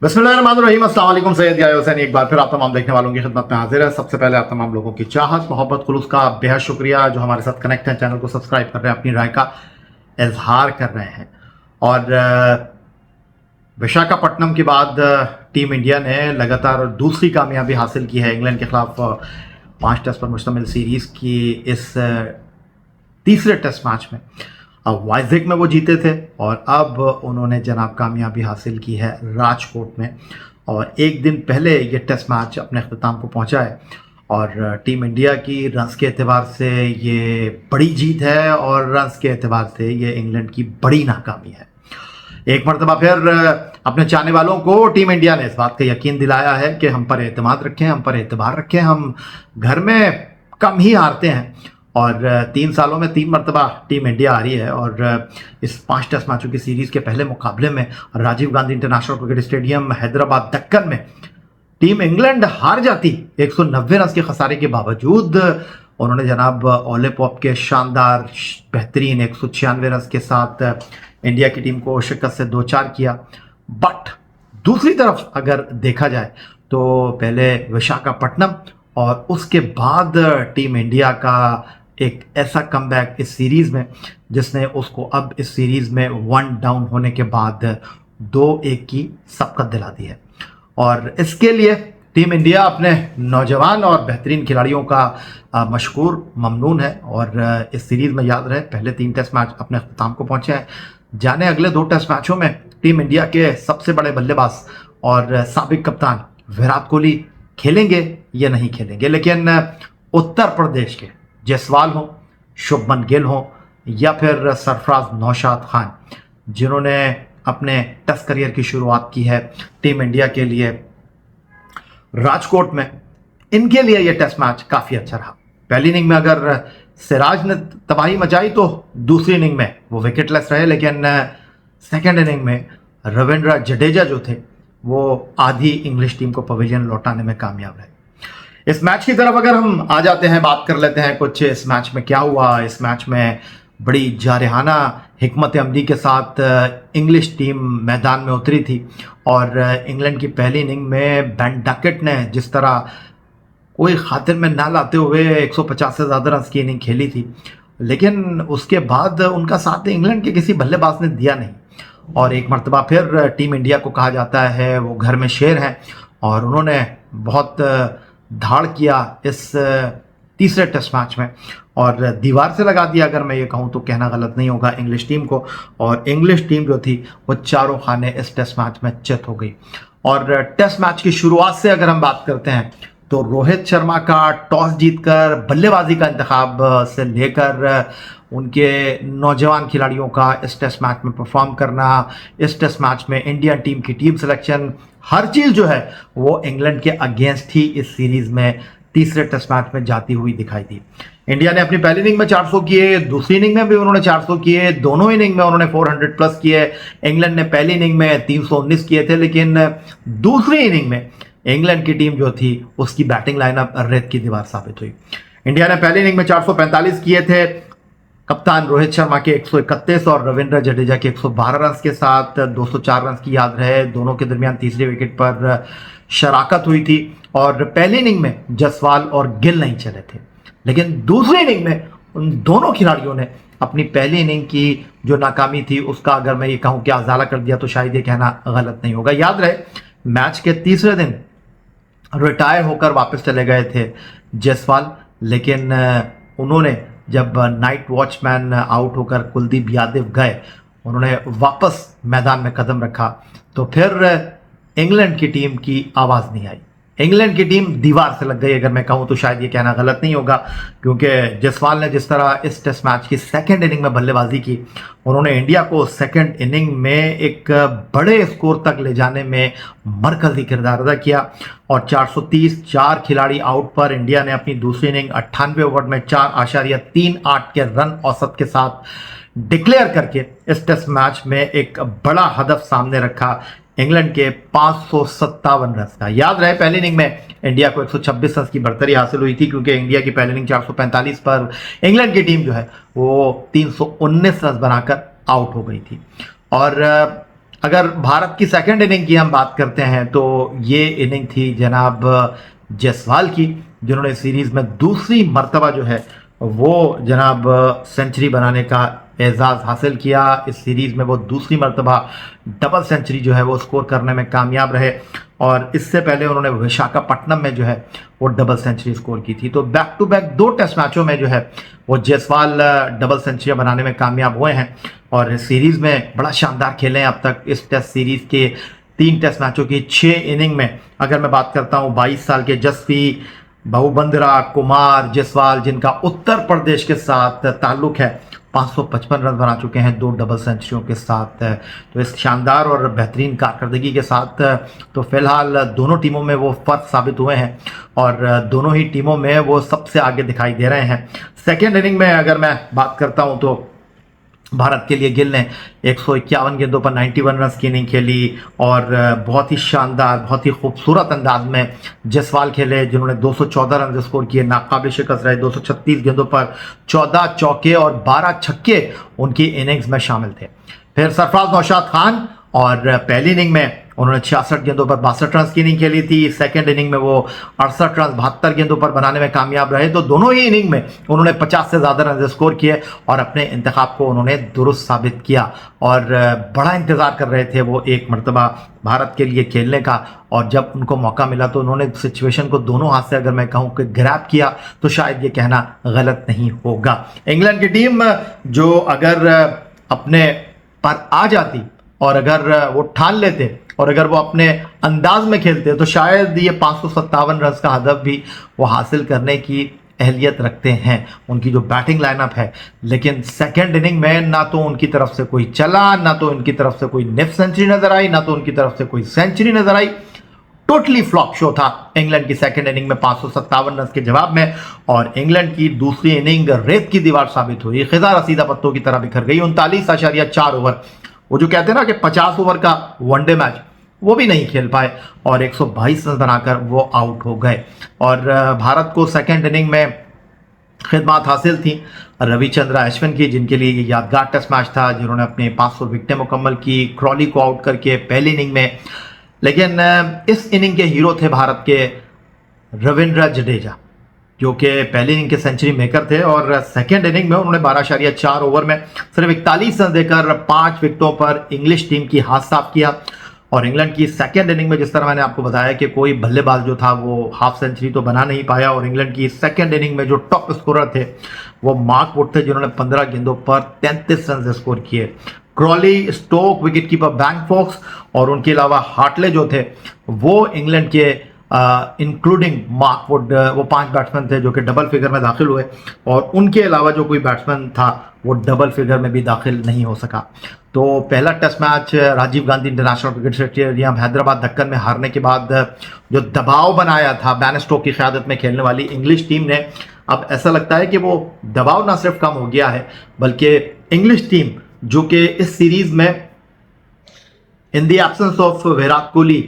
बिस्मिल्लाहिर्रहमानिर्रहीम, अस्सलाम वालेकुम। सैयद याह्या हुसैन एक बार फिर आप तमाम देखने वालों की खिदमत में हाजिर है। सबसे पहले आप तमाम लोगों की चाहत, मोहब्बत, खुलूस का बेहद शुक्रिया जो हमारे साथ कनेक्ट हैं, चैनल को सब्सक्राइब कर रहे हैं, अपनी राय का इजहार कर रहे हैं। और विशाखापट्टनम के बाद टीम इंडिया ने लगातार दूसरी कामयाबी हासिल की है इंग्लैंड के खिलाफ 5 टेस्ट पर मुश्तमिल सीरीज़ की इस तीसरे टेस्ट मैच में। अब वाइज़ेक में वो जीते थे और अब उन्होंने जनाब कामयाबी हासिल की है राजकोट में, और एक दिन पहले ये टेस्ट मैच अपने अख्ताम को पहुंचा है। और टीम इंडिया की रन्स के एतबार से ये बड़ी जीत है और रन्स के एतबार से ये इंग्लैंड की बड़ी नाकामी है। एक मरतबा फिर अपने चाहने वालों को टीम इंडिया ने इस बात का यकीन दिलाया है कि हम पर एतमाद रखें, हम पर एतबार रखें, हम घर में कम ही हारते हैं। और 3 सालों में 3 मरतबा टीम इंडिया आ रही है। और इस 5 टेस्ट मैचों की सीरीज़ के पहले मुकाबले में Rajiv Gandhi international cricket stadium Hyderabad Deccan में टीम इंग्लैंड हार जाती 190 रन के खसारे के बावजूद। उन्होंने जनाब ओले पॉप के शानदार बेहतरीन 196 रन के साथ इंडिया की टीम को शिकस्त से 2-4 किया। बट दूसरी तरफ अगर देखा जाए तो पहले विशाखापट्टनम और उसके बाद टीम इंडिया का एक ऐसा कमबैक इस सीरीज़ में जिसने उसको अब इस सीरीज़ में 1 डाउन होने के बाद 2-1 की सबकत दिला दी है। और इसके लिए टीम इंडिया अपने नौजवान और बेहतरीन खिलाड़ियों का मशकूर ममनून है। और इस सीरीज़ में याद रहे पहले 3 टेस्ट मैच अपने अख्ताम को पहुंचे हैं। जाने अगले 2 टेस्ट मैचों में टीम इंडिया के सबसे बड़े बल्लेबाज और साबिक कप्तान विराट कोहली खेलेंगे या नहीं खेलेंगे, लेकिन उत्तर प्रदेश के जायसवाल हों, शुभमन गिल हों या फिर सरफराज नौशाद खान, जिन्होंने अपने टेस्ट करियर की शुरुआत की है टीम इंडिया के लिए राजकोट में, इनके लिए यह टेस्ट मैच काफ़ी अच्छा रहा। पहली इनिंग में अगर सिराज ने तबाही मचाई तो दूसरी इनिंग में वो विकेटलेस रहे, लेकिन सेकेंड इनिंग में रविंद्र जडेजा जो थे वो आधी इंग्लिश टीम को पवेलियन लौटाने में कामयाब रहे। इस मैच की तरफ अगर हम आ जाते हैं, बात कर लेते हैं कुछ इस मैच में क्या हुआ। इस मैच में बड़ी जारहाना हिकमत अमली के साथ इंग्लिश टीम मैदान में उतरी थी। और इंग्लैंड की पहली इनिंग में बेन डकेट ने जिस तरह कोई खातिर में ना लाते हुए 150 से ज़्यादा रन की इनिंग खेली थी, लेकिन उसके बाद उनका साथ इंग्लैंड के किसी बल्लेबाज ने दिया नहीं। और एक मरतबा फिर टीम इंडिया को कहा जाता है वो घर में शेर हैं, और उन्होंने बहुत धाड़ किया इस तीसरे टेस्ट मैच में और दीवार से लगा दिया, अगर मैं ये कहूँ तो कहना गलत नहीं होगा, इंग्लिश टीम को। और इंग्लिश टीम जो थी वो चारों खाने इस टेस्ट मैच में चित हो गई। और टेस्ट मैच की शुरुआत से अगर हम बात करते हैं तो रोहित शर्मा का टॉस जीतकर बल्लेबाजी का इंतखाब से लेकर उनके नौजवान खिलाड़ियों का इस टेस्ट मैच में परफॉर्म करना, इस टेस्ट मैच में इंडियन टीम की टीम सिलेक्शन, हर चीज़ जो है वो इंग्लैंड के अगेंस्ट ही इस सीरीज़ में तीसरे टेस्ट मैच में जाती हुई दिखाई दी। इंडिया ने अपनी पहली इनिंग में 400 किए, दूसरी इनिंग में भी उन्होंने 400 किए, दोनों इनिंग में उन्होंने 400 प्लस किए। इंग्लैंड ने पहली इनिंग में 319 किए थे, लेकिन दूसरी इनिंग में इंग्लैंड की टीम जो थी उसकी बैटिंग लाइनअप रेत की दीवार साबित हुई। इंडिया ने पहली इनिंग में 445 किए थे, कप्तान रोहित शर्मा के 131 और रविंद्र जडेजा के 112 रन के साथ 204 रन की याद रहे। दोनों के दरमियान तीसरी विकेट पर शराकत हुई थी। और पहली इनिंग में जायसवाल और गिल नहीं चले थे, लेकिन दूसरी इनिंग में उन दोनों खिलाड़ियों ने अपनी पहली इनिंग की जो नाकामी थी उसका अगर मैं ये कहूँ कि अजाला कर दिया तो शायद ये कहना गलत नहीं होगा। याद रहे मैच के तीसरे दिन रिटायर होकर वापस चले गए थे जायसवाल, लेकिन उन्होंने जब नाइट वॉचमैन आउट होकर कुलदीप यादव गए, उन्होंने वापस मैदान में कदम रखा तो फिर इंग्लैंड की टीम की आवाज़ नहीं आई। इंग्लैंड की टीम दीवार से लग गई, अगर मैं कहूँ तो शायद ये कहना गलत नहीं होगा, क्योंकि जायसवाल ने जिस तरह इस टेस्ट मैच की सेकंड इनिंग में बल्लेबाजी की, उन्होंने इंडिया को सेकंड इनिंग में एक बड़े स्कोर तक ले जाने में मरकजी किरदार अदा किया। और 430 4 खिलाड़ी आउट पर इंडिया ने अपनी दूसरी इनिंग 98 ओवर में 4.38 के रन औसत के साथ डिक्लेयर करके इस टेस्ट मैच में एक बड़ा हदफ सामने रखा, इंग्लैंड के 557 रन का। याद रहे पहली इनिंग में इंडिया को 126 रन की बढ़तरी हासिल हुई थी, क्योंकि इंडिया की पहली इनिंग 445 पर इंग्लैंड की टीम जो है वो 319 रन बनाकर आउट हो गई थी। और अगर भारत की सेकंड इनिंग की हम बात करते हैं तो ये इनिंग थी जनाब जायसवाल की, जिन्होंने सीरीज में दूसरी मर्तबा जो है वो जनाब सेंचुरी बनाने का एजाज़ हासिल किया। इस सीरीज़ में वो दूसरी मर्तबा डबल सेंचुरी जो है वो स्कोर करने में कामयाब रहे, और इससे पहले उन्होंने विशाखापट्टनम में जो है वो डबल सेंचुरी स्कोर की थी। तो बैक टू बैक 2 टेस्ट मैचों में जो है वो जायसवाल डबल सेंचुरी बनाने में कामयाब हुए हैं, और सीरीज़ में बड़ा शानदार खेले हैं अब तक। इस टेस्ट सीरीज़ के 3 टेस्ट मैचों की 6 इनिंग में अगर मैं बात करता हूँ 22 साल के जसप्री बहुबंदरा कुमार जायसवाल, जिनका उत्तर प्रदेश के साथ ताल्लुक है, 555 रन बना चुके हैं 2 डबल सेंचुरियों के साथ। तो इस शानदार और बेहतरीन कारकर्दगी के साथ तो फिलहाल दोनों टीमों में वो फर्क साबित हुए हैं, और दोनों ही टीमों में वो सबसे आगे दिखाई दे रहे हैं। सेकेंड इनिंग में अगर मैं बात करता हूं तो भारत के लिए गिल ने 151 गेंदों पर 91 रन की इनिंग खेली, और बहुत ही शानदार, बहुत ही खूबसूरत अंदाज में जायसवाल खेले, जिन्होंने 214 रन स्कोर किए, नाकाबिल शिकस्त रहे। 236 गेंदों पर 14 चौके और 12 छक्के उनकी इनिंग्स में शामिल थे। फिर सरफराज नौशाद खान, और पहली इनिंग में उन्होंने 66 गेंदों पर 62 रन की इनिंग खेली थी। सेकंड इनिंग में वो 68 रन 72 गेंदों पर बनाने में कामयाब रहे। तो दोनों ही इनिंग में उन्होंने 50 से ज़्यादा रन स्कोर किए, और अपने इंतखाब को उन्होंने दुरुस्त साबित किया, और बड़ा इंतज़ार कर रहे थे वो एक मरतबा भारत के लिए खेलने का, और जब उनको मौका मिला तो उन्होंने सिचुएशन को दोनों हाथ से अगर मैं कहूँ कि ग्रैब किया तो शायद ये कहना गलत नहीं होगा। इंग्लैंड की टीम जो अगर अपने पर आ जाती, और अगर वो ठान लेते, और अगर वो अपने अंदाज में खेलते, तो शायद ये 557 रन का हदफ भी वो हासिल करने की अहलियत रखते हैं। उनकी जो बैटिंग लाइनअप है, लेकिन सेकेंड इनिंग में ना तो उनकी तरफ से कोई चला, ना तो उनकी तरफ से कोई निफ सेंचुरी नजर आई, ना तो उनकी तरफ से कोई सेंचुरी नजर आई। टोटली फ्लॉप शो था इंग्लैंड की सेकेंड इनिंग में 557 रन के जवाब में, और इंग्लैंड की दूसरी इनिंग रेत की दीवार साबित हुई, खिजा रसीदा पत्तों की तरह बिखर गई। 39.4 ओवर, वो जो कहते हैं ना कि 50 ओवर का वनडे मैच, वो भी नहीं खेल पाए, और 122 रन बनाकर वो आउट हो गए। और भारत को सेकेंड इनिंग में खिदमत हासिल थी रविचंद्र अश्विन की, जिनके लिए ये यादगार टेस्ट मैच था, जिन्होंने अपने 500 विकेटें मुकम्मल की क्रॉली को आउट करके पहली इनिंग में। लेकिन इस इनिंग के हीरो थे भारत के रविंद्र जडेजा, जो कि पहली इनिंग के सेंचुरी मेकर थे, और सेकेंड इनिंग में उन्होंने 12.4 ओवर में सिर्फ 41 रन देकर 5 विकेटों पर इंग्लिश टीम की हाथ साफ किया। और इंग्लैंड की सेकेंड इनिंग में, जिस तरह मैंने आपको बताया कि कोई बल्लेबाज जो था वो हाफ सेंचुरी तो बना नहीं पाया, और इंग्लैंड की सेकेंड इनिंग में जो टॉप स्कोरर थे वो मार्क वुड थे, जिन्होंने 15 गेंदों पर 33 रन स्कोर किए। क्रॉली, स्टोक, विकेट कीपर बैंक फॉक्स, और उनके अलावा हार्टले जो थे वो इंग्लैंड के इंक्लूडिंग मार्क वुड, वो 5 बैट्समैन थे जो कि डबल फिगर में दाखिल हुए, और उनके अलावा जो कोई बैट्समैन था वो डबल फिगर में भी दाखिल नहीं हो सका। तो पहला test match Rajiv Gandhi international cricket stadium Hyderabad Deccan में हारने के बाद जो दबाव बनाया था बैन स्टोक की क़यादत में खेलने वाली इंग्लिश टीम ने, अब ऐसा लगता है कि वो दबाव ना सिर्फ कम हो गया है, बल्कि इंग्लिश टीम जो कि इस सीरीज में in the absence of Virat Kohli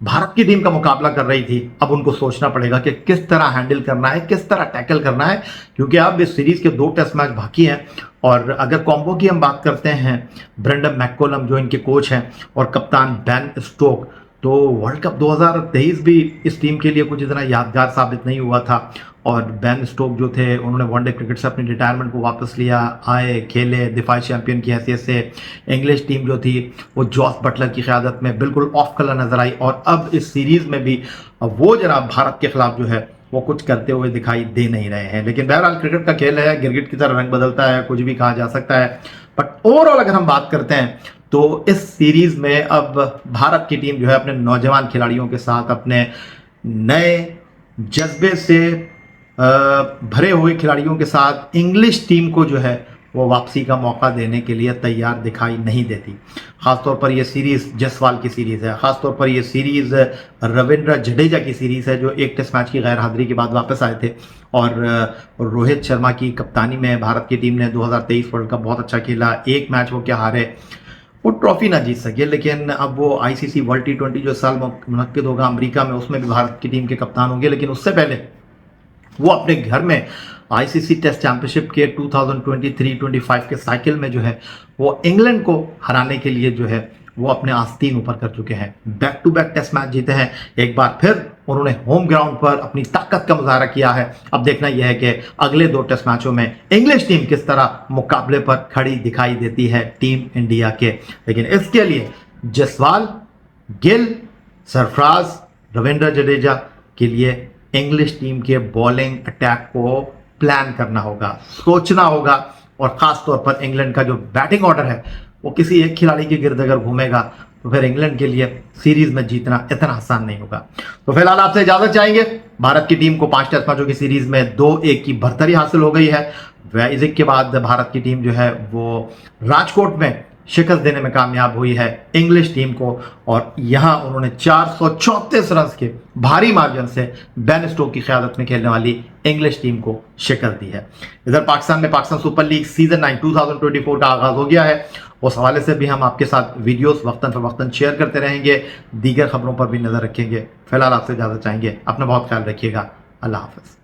Bharat की टीम का मुकाबला कर रही थी, अब उनको सोचना पड़ेगा कि किस तरह हैंडल करना है, किस तरह टैकल करना है, क्योंकि अब इस सीरीज के 2 टेस्ट मैच बाकी हैं। और अगर कॉम्बो की हम बात करते हैं, ब्रेंडन मैककोलम जो इनके कोच हैं और कप्तान बैन स्टोक, तो वर्ल्ड कप 2023 भी इस टीम के लिए कुछ इतना यादगार साबित नहीं हुआ था, और बैन स्टोक जो थे उन्होंने वनडे क्रिकेट से अपनी रिटायरमेंट को वापस लिया, आए, खेले, दिफाई चैंपियन की हैसियत से। इंग्लिश टीम जो थी वो जॉस बटलर की क़यादत में बिल्कुल ऑफ कलर नजर आई, और अब इस सीरीज़ में भी वो जनाब भारत के खिलाफ जो है वो कुछ करते हुए दिखाई दे नहीं रहे हैं। लेकिन बहरहाल क्रिकेट का खेल है, गिरगिट की तरह रंग बदलता है, कुछ भी कहा जा सकता है। बट ओवरऑल अगर हम बात करते हैं तो इस सीरीज में अब भारत की टीम जो है अपने नौजवान खिलाड़ियों के साथ, अपने नए जज्बे से भरे हुए खिलाड़ियों के साथ इंग्लिश टीम को जो है वो वापसी का मौका देने के लिए तैयार दिखाई नहीं देती। ख़ासतौर पर ये सीरीज़ जायसवाल की सीरीज़ है, ख़ासतौर पर ये सीरीज़ रविंद्र जडेजा की सीरीज़ है, जो एक टेस्ट मैच की गैर हाजिरी के बाद वापस आए थे, और रोहित शर्मा की कप्तानी में भारत की टीम ने 2023 वर्ल्ड कप बहुत अच्छा खेला। एक मैच वो क्या हारे, वो ट्रॉफी ना जीत सके, लेकिन अब वो आईसीसी वर्ल्ड T20 जो इस साल मुनक्किद होगा अमेरिका में, उसमें भी भारत की टीम के कप्तान होंगे। लेकिन उससे पहले वो अपने घर में आईसीसी टेस्ट चैंपियनशिप के 2023-25 के साइकिल में जो है वो इंग्लैंड को हराने के लिए जो है वो अपने आस्तीन ऊपर कर चुके हैं। Back to back test match जीते हैं, एक बार फिर उन्होंने होम ग्राउंड पर अपनी ताकत का मुजाहरा किया है। अब देखना यह है कि अगले 2 टेस्ट मैचों में इंग्लिश टीम किस तरह मुकाबले पर खड़ी दिखाई देती है टीम इंडिया के। लेकिन इसके लिए जसवाल, गिल, सरफराज, रविंद्र जडेजा के लिए इंग्लिश टीम के बॉलिंग अटैक को प्लान करना होगा, सोचना होगा, और ख़ास तौर पर इंग्लैंड का जो बैटिंग ऑर्डर है वो किसी एक खिलाड़ी के गिर्द अगर घूमेगा तो फिर इंग्लैंड के लिए सीरीज में जीतना इतना आसान नहीं होगा। तो फिलहाल आपसे इजाजत चाहेंगे। भारत की टीम को 5 टेस्ट मैचों की सीरीज में 2-1 की बढ़तरी हासिल हो गई है। वैजिक के बाद भारत की टीम जो है वो राजकोट में शिकस्त देने में कामयाब हुई है इंग्लिश टीम को, और यहां उन्होंने 434 रन के भारी मार्जिन से बेन स्टोक की क़यादत में खेलने वाली इंग्लिश टीम को शिकस्त दी है। इधर पाकिस्तान में पाकिस्तान सुपर लीग सीजन 9 2024 का आगाज हो गया है। उस हवाले से भी हम आपके साथ वीडियोस वक्तन फवक्तन शेयर करते रहेंगे, दीगर खबरों पर भी नजर रखेंगे। फिलहाल आपसे इजाजत चाहेंगे, अपना बहुत ख्याल रखिएगा। अल्लाह हाफ़िज़।